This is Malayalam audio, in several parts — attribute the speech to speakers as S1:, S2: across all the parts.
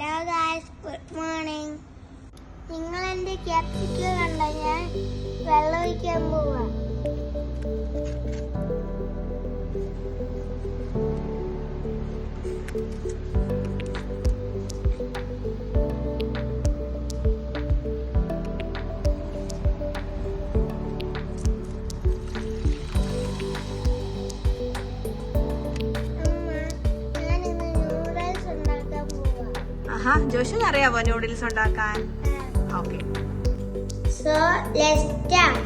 S1: Hello guys, good morning. നിങ്ങൾ എൻ്റെ ക്യാപ്സിക്കം കണ്ടോ? ഞാൻ വെള്ളം ഒഴിക്കാൻ പോവാ.
S2: ജോഷുന് അറിയാവോ നൂഡിൽസ് ഉണ്ടാക്കാൻ? Okay,
S1: so let's start.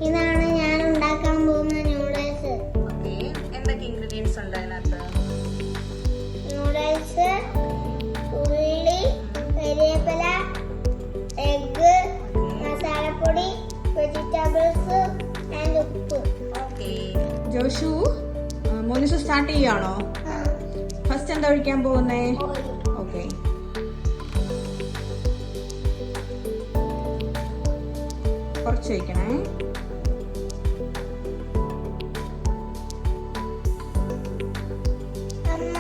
S1: ഇതാണ് ഞാൻ ഉണ്ടാക്കാൻ പോകുന്ന നൂഡിൽസ്.
S2: ഓക്കെ, എന്തൊക്കെ ഇൻഗ്രീഡിയൻസ് ഉണ്ട് അതിനകത്ത്?
S1: നൂഡിൽസ്, ഉള്ളി, കരിവേപ്പില, എഗ്, മസാലപ്പൊടി, വെജിറ്റബിൾസ് ആൻഡ് ഉപ്പ്.
S2: ഓക്കെ ജോഷു, മോനിസ് സ്റ്റാർട്ട് ചെയ്യാണോ? ഫസ്റ്റ് എന്താ ഒഴിക്കാൻ പോകുന്നേ? ഓക്കെ, കുറച്ച് ഒഴിക്കണേ.
S1: അമ്മ,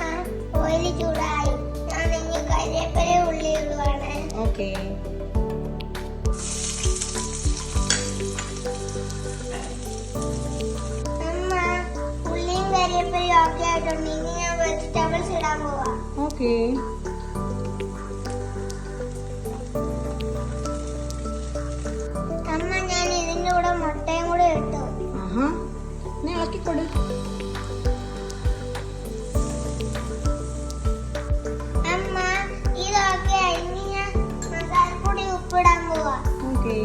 S1: ഓയിൽ ചൂടായി. ഞാൻ ഇനി കരിവേപ്പില ഉള്ളി ഇടുവാണ്.
S2: ഓക്കെ,
S1: അമ്മ, ഉള്ളിയും കരിവേപ്പിലയും ഒക്കെ ആയിട്ടുണ്ട്. ഇനി ഞാൻ വെജിറ്റബിൾസ് ഇടാൻ പോവാ.
S2: ഓക്കെ.
S1: അമ്മ, ഞാൻ ഇതിന്റെ കൂടെ മുട്ടയും കൂടെ ഇട്ടു.
S2: ആഹാ, നീ ഇളക്കിക്കൊടു.
S1: അമ്മ, ഇതൊക്കെ ഇനി ഞാൻ മസാലപ്പൊടി ഉപ്പിടാൻ പോവാ.
S2: Okay,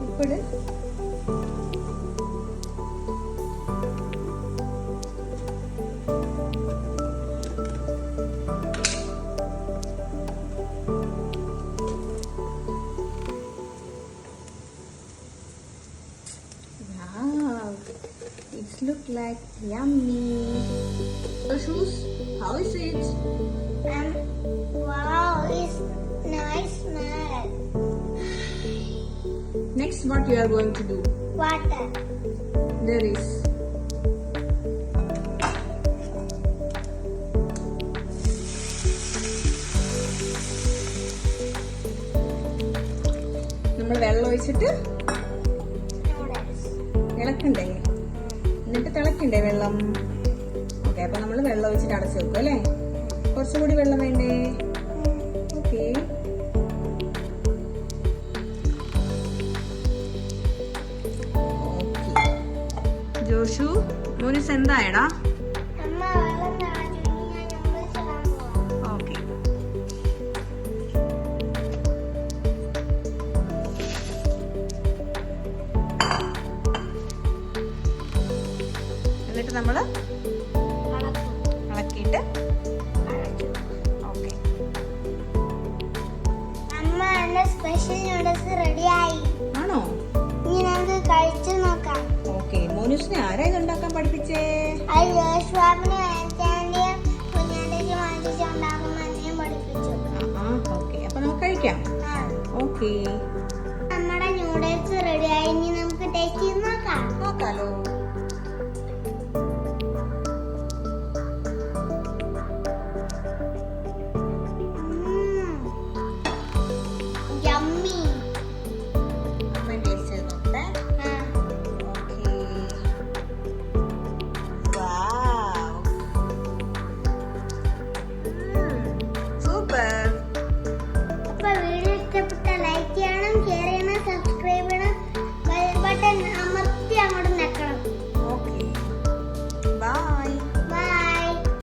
S2: ഉപ്പിട്. Wow, it looks like yummy. Joshus, how is it?
S1: Wow, it's nice smell.
S2: Next, what you are going to do?
S1: Water.
S2: There is. നമ്മൾ വെള്ളം ഒഴിച്ചിട്ട്
S1: Noodles.
S2: ഇളക്കണ്ടേ? എന്നിട്ട് തിളക്കണ്ടേ വെള്ളം? ഓക്കെ, അപ്പൊ നമ്മൾ വെള്ളം ഒഴിച്ചിട്ട് അടച്ചു വെക്കും അല്ലേ? കുറച്ചുകൂടി വെള്ളം വേണ്ടേ? ഓക്കെ, ജോഷു, മോനിസ് എന്തായടാ?
S1: അമ്മ, വെള്ളം നിറഞ്ഞു. ഇനി ഞാൻ noodles ഇടാൻ പോവാ.
S2: ഓക്കെ, എന്നിട്ട് നമ്മൾ
S1: അടക്കും.
S2: ഇളക്കിയിട്ട്
S1: അടച്ചു.
S2: ഓക്കെ.
S1: അമ്മ, എന്റെ സ്പെഷ്യൽ നൂഡിൽസ് റെഡിയായി.
S2: ആണോ?
S1: ഇനി നമുക്ക് കഴിച്ചു നോക്കാം.
S2: ഓക്കെ, മോനിസിനെ ആരാ ഇത് ഉണ്ടാക്കാൻ പഠിപ്പിച്ചേ?
S1: അത് ജോഷ്വാബിനെ ആന്റിയും കുഞ്ഞാണ്ടേക്ക് വാങ്ങിച്ചുണ്ടാക്കുമ്പോൾ എന്നെയും പഠിപ്പിച്ചു.
S2: ഓക്കെ, അപ്പൊ നമുക്ക് കഴിക്കാം.
S1: ആ,
S2: ഓക്കെ,
S1: നമ്മുടെ നൂഡിൽസ് റെഡിയായി. ഇനി